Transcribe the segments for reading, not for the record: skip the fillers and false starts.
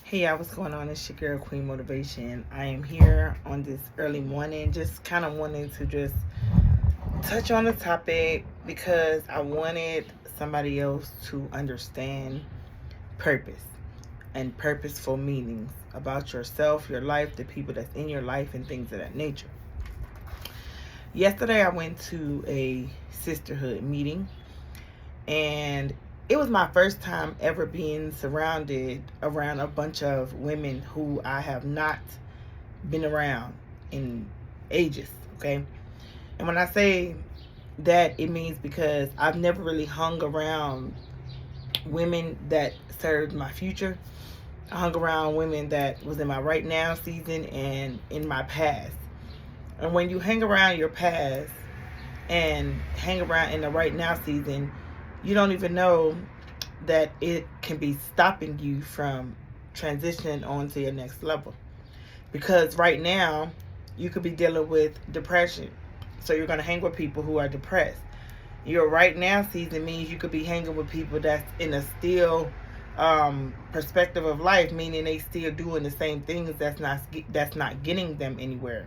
Hey y'all, what's going on? It's your girl Queen Motivation. I am here on this early morning, just kind of wanting to just touch on the topic because I wanted somebody else to understand purpose and purposeful meanings about yourself, your life, the people that's in your life, and things of that nature. Yesterday, I went to a sisterhood meeting, and it was my first time ever being surrounded around a bunch of women who I have not been around in ages. Okay. And when I say that, it means because I've never really hung around women that served my future. I hung around women that was in my right now season and in my past. And when you hang around your past and hang around in the right now season, you don't even know that it can be stopping you from transitioning on to your next level. Because right now, you could be dealing with depression. So you're going to hang with people who are depressed. Your right now season means you could be hanging with people that's in a still perspective of life, meaning they still doing the same things that's not getting them anywhere.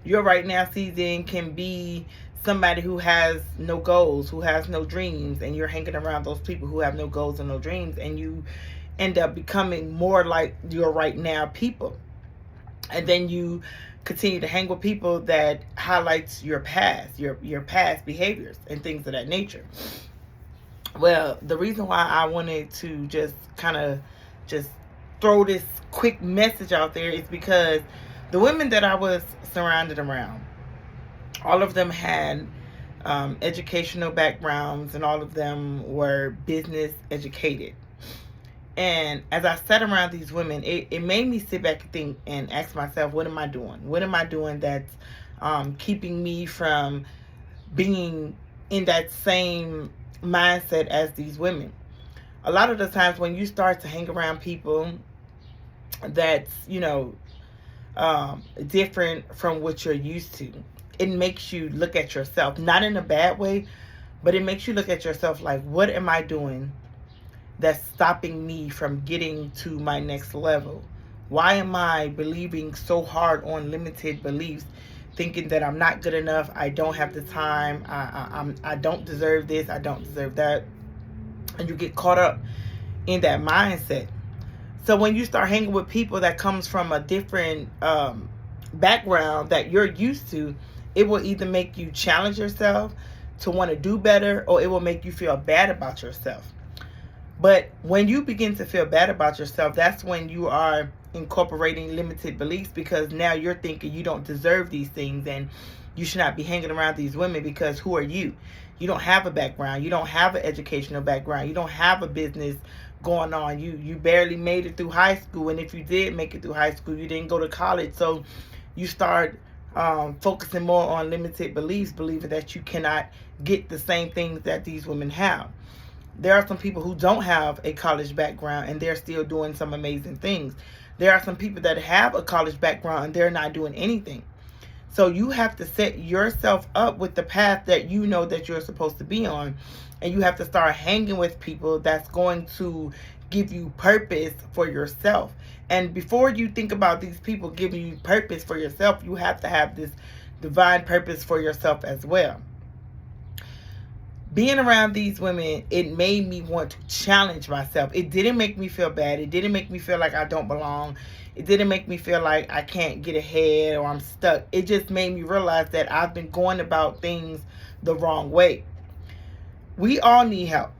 Your right now season can be somebody who has no goals, who has no dreams, and you're hanging around those people who have no goals and no dreams, and you end up becoming more like your right now people. And then you continue to hang with people that highlights your past, your past behaviors and things of that nature. Well, the reason why I wanted to just kind of just throw this quick message out there is because the women that I was surrounded around, all of them had educational backgrounds, and all of them were business educated. And as I sat around these women, it made me sit back and think and ask myself, what am I doing? What am I doing that's keeping me from being in that same mindset as these women? A lot of the times when you start to hang around people that's, different from what you're used to, it makes you look at yourself, not in a bad way, but it makes you look at yourself like, what am I doing that's stopping me from getting to my next level? Why am I believing so hard on limited beliefs, thinking that I'm not good enough, I don't have the time, I don't deserve this, I don't deserve that, and you get caught up in that mindset. So when you start hanging with people that comes from a different background that you're used to, it will either make you challenge yourself to want to do better, or it will make you feel bad about yourself. But when you begin to feel bad about yourself, that's when you are incorporating limited beliefs, because now you're thinking you don't deserve these things and you should not be hanging around these women, because who are you? You don't have a background. You don't have an educational background. You don't have a business going on. You barely made it through high school. And if you did make it through high school, you didn't go to college. So you start focusing more on limited beliefs, believing that you cannot get the same things that these women have. There are some people who don't have a college background and they're still doing some amazing things. There are some people that have a college background and they're not doing anything. So you have to set yourself up with the path that you know that you're supposed to be on. And you have to start hanging with people that's going to give you purpose for yourself. And before you think about these people giving you purpose for yourself, you have to have this divine purpose for yourself as well. Being around these women, it made me want to challenge myself. It didn't make me feel bad. It didn't make me feel like I don't belong. It didn't make me feel like I can't get ahead or I'm stuck. It just made me realize that I've been going about things the wrong way. We all need help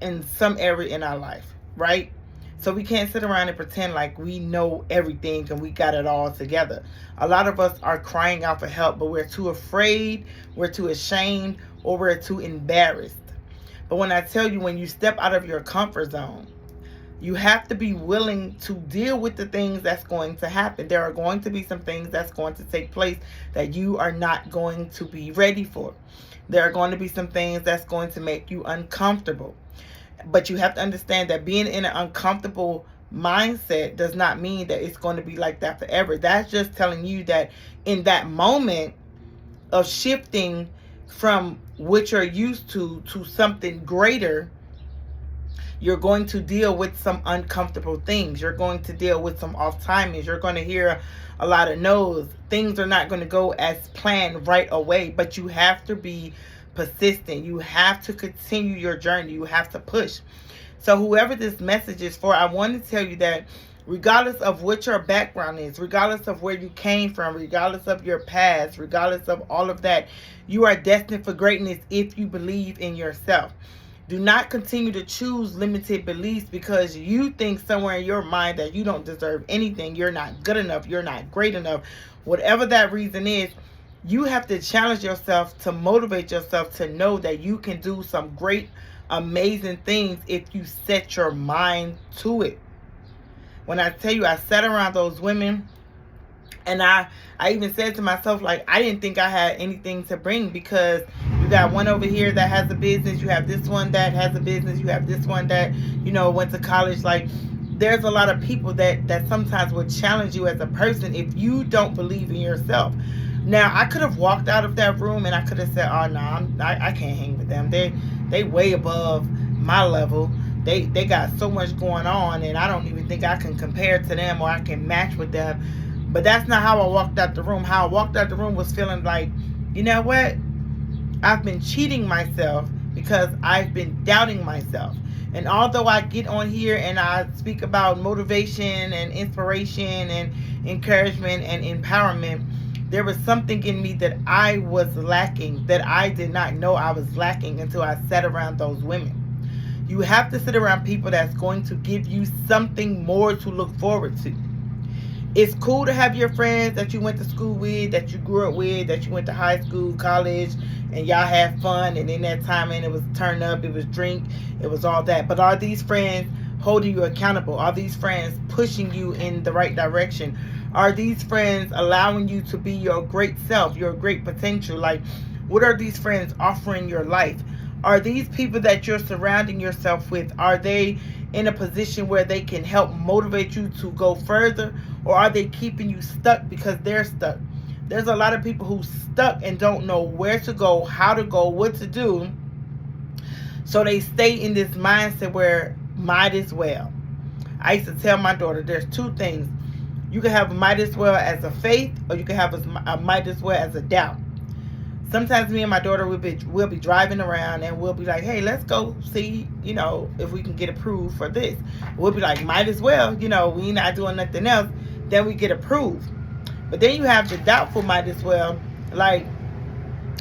in some area in our life, right? So we can't sit around and pretend like we know everything and we got it all together. A lot of us are crying out for help, but we're too afraid, we're too ashamed, or we're too embarrassed. But when I tell you, when you step out of your comfort zone, you have to be willing to deal with the things that's going to happen. There are going to be some things that's going to take place that you are not going to be ready for. There are going to be some things that's going to make you uncomfortable. But you have to understand that being in an uncomfortable mindset does not mean that it's going to be like that forever. That's just telling you that in that moment of shifting from what you're used to something greater, You're going to deal with some uncomfortable things. You're going to deal with some off timings. You're going to hear a lot of no's. Things are not going to go as planned right away, but you have to be persistent. You have to continue your journey. You have to push. So whoever this message is for, I want to tell you that regardless of what your background is, regardless of where you came from, regardless of your past, regardless of all of that, you are destined for greatness if you believe in yourself. Do not continue to choose limited beliefs because you think somewhere in your mind that you don't deserve anything, you're not good enough, you're not great enough. Whatever that reason is, you have to challenge yourself to motivate yourself to know that you can do some great, amazing things if you set your mind to it. When I tell you, I sat around those women, and I even said to myself, like, I didn't think I had anything to bring, because you got one over here that has a business, you have this one that has a business, you have this one that, went to college. Like, there's a lot of people that sometimes will challenge you as a person if you don't believe in yourself. Now, I could have walked out of that room and I could have said, oh, no, I can't hang with them. They way above my level. They got so much going on, and I don't even think I can compare to them or I can match with them. But that's not how I walked out the room. How I walked out the room was feeling like, you know what? I've been cheating myself because I've been doubting myself. And although I get on here and I speak about motivation and inspiration and encouragement and empowerment, there was something in me that I was lacking, that I did not know I was lacking until I sat around those women. You have to sit around people that's going to give you something more to look forward to. It's cool to have your friends that you went to school with, that you grew up with, that you went to high school, college, and y'all had fun, and in that time, and it was turn up, it was drink, it was all that. But are these friends holding you accountable? Are these friends pushing you in the right direction? Are these friends allowing you to be your great self, your great potential? Like, what are these friends offering your life? Are these people that you're surrounding yourself with, are they in a position where they can help motivate you to go further? Or are they keeping you stuck because they're stuck? There's a lot of people who stuck and don't know where to go, how to go, what to do. So they stay in this mindset where might as well. I used to tell my daughter, there's two things. You can have a might as well as a faith, or you can have a might as well as a doubt. Sometimes me and my daughter we'll be driving around and we'll be like, hey, let's go see, if we can get approved for this. We'll be like, might as well, we not doing nothing else. Then we get approved. But then you have the doubtful might as well. Like,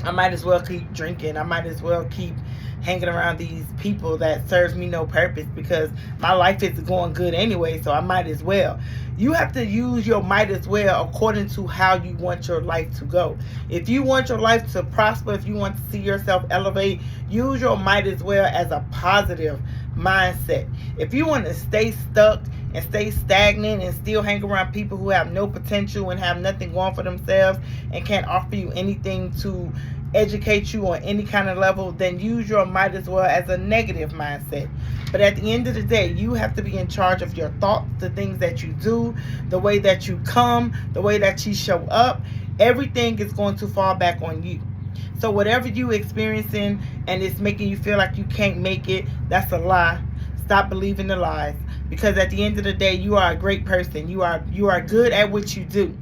I might as well keep drinking. I might as well keep hanging around these people that serves me no purpose because my life is going good anyway, so I might as well. You have to use your might as well according to how you want your life to go. If you want your life to prosper, if you want to see yourself elevate, use your might as well as a positive mindset. If you want to stay stuck and stay stagnant and still hang around people who have no potential and have nothing going for themselves and can't offer you anything to educate you on any kind of level, then use your might as well as a negative mindset. But at the end of the day, you have to be in charge of your thoughts, the things that you do, the way that you come, the way that you show up. Everything is going to fall back on you. So whatever you experiencing and it's making you feel like you can't make it, that's a lie. Stop believing the lies, because at the end of the day, you are a great person. You are good at what you do.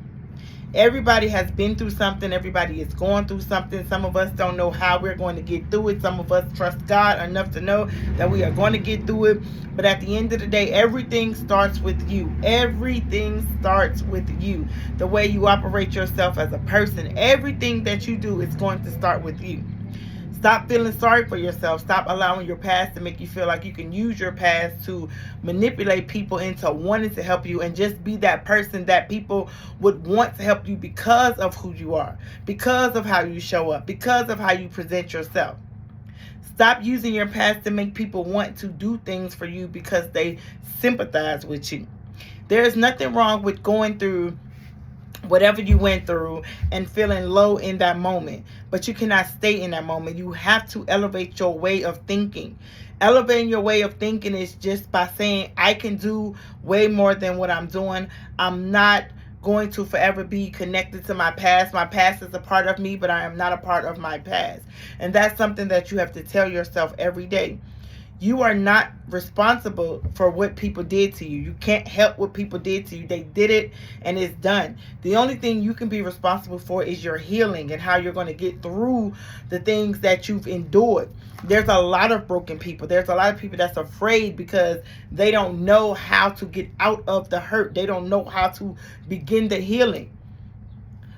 Everybody has been through something. Everybody is going through something. Some of us don't know how we're going to get through it. Some of us trust God enough to know that we are going to get through it. But at the end of the day, everything starts with you. Everything starts with you. The way you operate yourself as a person, everything that you do is going to start with you. Stop feeling sorry for yourself. Stop allowing your past to make you feel like you can use your past to manipulate people into wanting to help you, and just be that person that people would want to help you because of who you are, because of how you show up, because of how you present yourself. Stop using your past to make people want to do things for you because they sympathize with you. There is nothing wrong with going through whatever you went through and feeling low in that moment, but you cannot stay in that moment. You have to elevate your way of thinking. Elevating your way of thinking is just by saying, I can do way more than what I'm doing. I'm not going to forever be connected to my past. My past is a part of me, but I am not a part of my past. And that's something that you have to tell yourself every day. You are not responsible for what people did to you. You can't help what people did to you. They did it and it's done. The only thing you can be responsible for is your healing and how you're going to get through the things that you've endured. There's a lot of broken people. There's a lot of people that's afraid because they don't know how to get out of the hurt. They don't know how to begin the healing.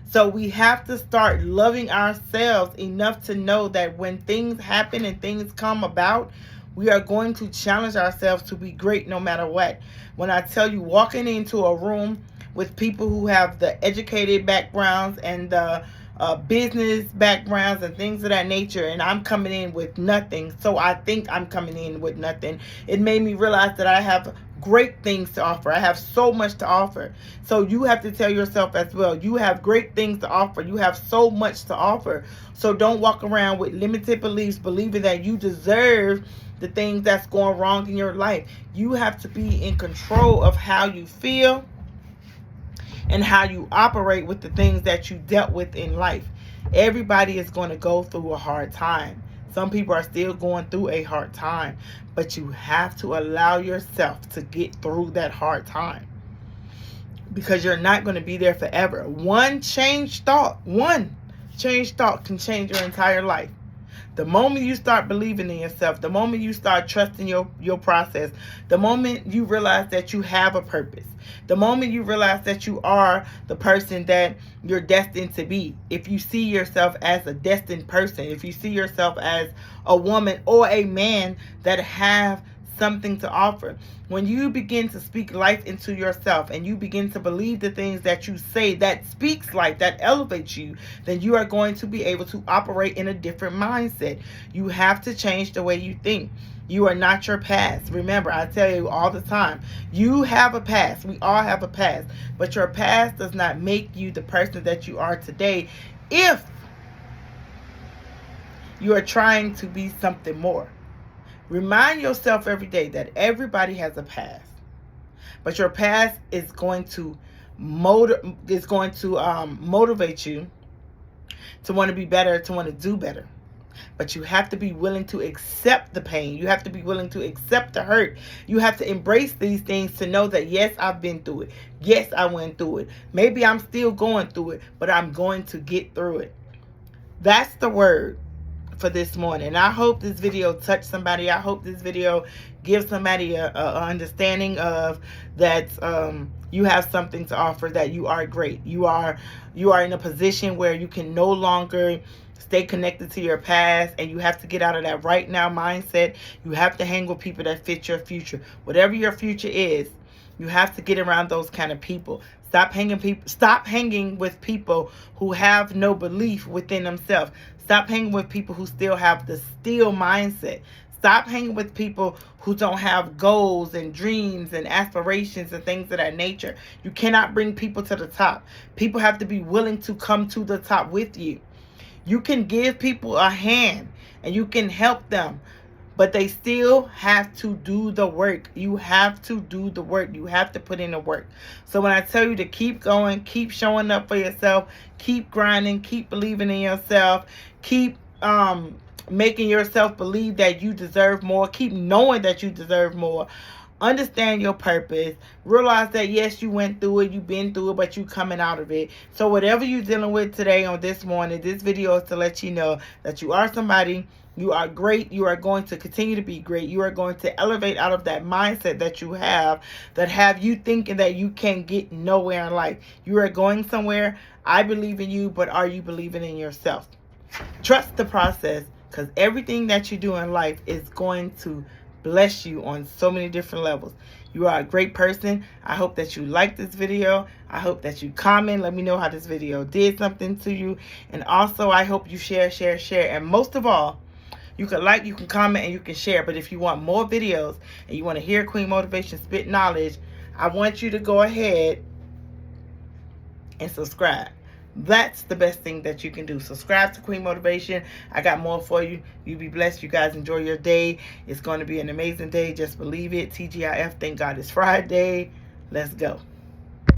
So we have to start loving ourselves enough to know that when things happen and things come about, we are going to challenge ourselves to be great no matter what. When I tell you, walking into a room with people who have the educated backgrounds and the business backgrounds and things of that nature, and I'm coming in with nothing, so I think I'm coming in with nothing, it made me realize that I have great things to offer. I have so much to offer. So you have to tell yourself as well, you have great things to offer. You have so much to offer. So don't walk around with limited beliefs, believing that you deserve the things that's going wrong in your life. You have to be in control of how you feel and how you operate with the things that you dealt with in life. Everybody is going to go through a hard time. Some people are still going through a hard time, but you have to allow yourself to get through that hard time, because you're not going to be there forever. One changed thought can change your entire life. The moment you start believing in yourself, the moment you start trusting your process, the moment you realize that you have a purpose, the moment you realize that you are the person that you're destined to be, if you see yourself as a destined person, if you see yourself as a woman or a man that have something to offer, when you begin to speak life into yourself and you begin to believe the things that you say that speaks life, that elevates you, then you are going to be able to operate in a different mindset. You have to change the way you think. You are not your past. Remember, I tell you all the time, you have a past. We all have a past. But your past does not make you the person that you are today if you are trying to be something more. Remind yourself every day that everybody has a past, but your past is going to motivate you to want to be better, to want to do better. But you have to be willing to accept the pain. You have to be willing to accept the hurt. You have to embrace these things to know that, yes, I've been through it. Yes, I went through it. Maybe I'm still going through it, but I'm going to get through it. That's the word for this morning. I hope this video touched somebody. I hope this video gives somebody a understanding of that you have something to offer, that you are great. You are in a position where you can no longer stay connected to your past, and you have to get out of that right now mindset. You have to hang with people that fit your future. Whatever your future is, you have to get around those kind of people. Stop hanging with people who have no belief within themselves. Stop hanging with people who still have the still mindset. Stop hanging with people who don't have goals and dreams and aspirations and things of that nature. You cannot bring people to the top. People have to be willing to come to the top with you. You can give people a hand and you can help them, but they still have to do the work. You have to do the work. You have to put in the work. So when I tell you to keep going, keep showing up for yourself, keep grinding, keep believing in yourself, keep making yourself believe that you deserve more, keep knowing that you deserve more. Understand your purpose. Realize that, yes, you went through it, you've been through it, but you coming out of it. So whatever you're dealing with today on this morning, this video is to let you know that you are somebody. You are great. You are going to continue to be great. You are going to elevate out of that mindset that you have you thinking that you can't get nowhere in life. You are going somewhere. I believe in you, but are you believing in yourself? Trust the process, because everything that you do in life is going to bless you on so many different levels. You are a great person. I hope that you like this video. I hope that you comment. Let me know how this video did something to you. And also, I hope you share. And most of all, you can like, you can comment, and you can share. But if you want more videos and you want to hear Queen Motivation spit knowledge, I want you to go ahead and subscribe. That's the best thing that you can do. Subscribe to Queen Motivation. I got more for you. You be blessed. You guys enjoy your day. It's going to be an amazing day. Just believe it. TGIF. Thank God it's Friday. Let's go.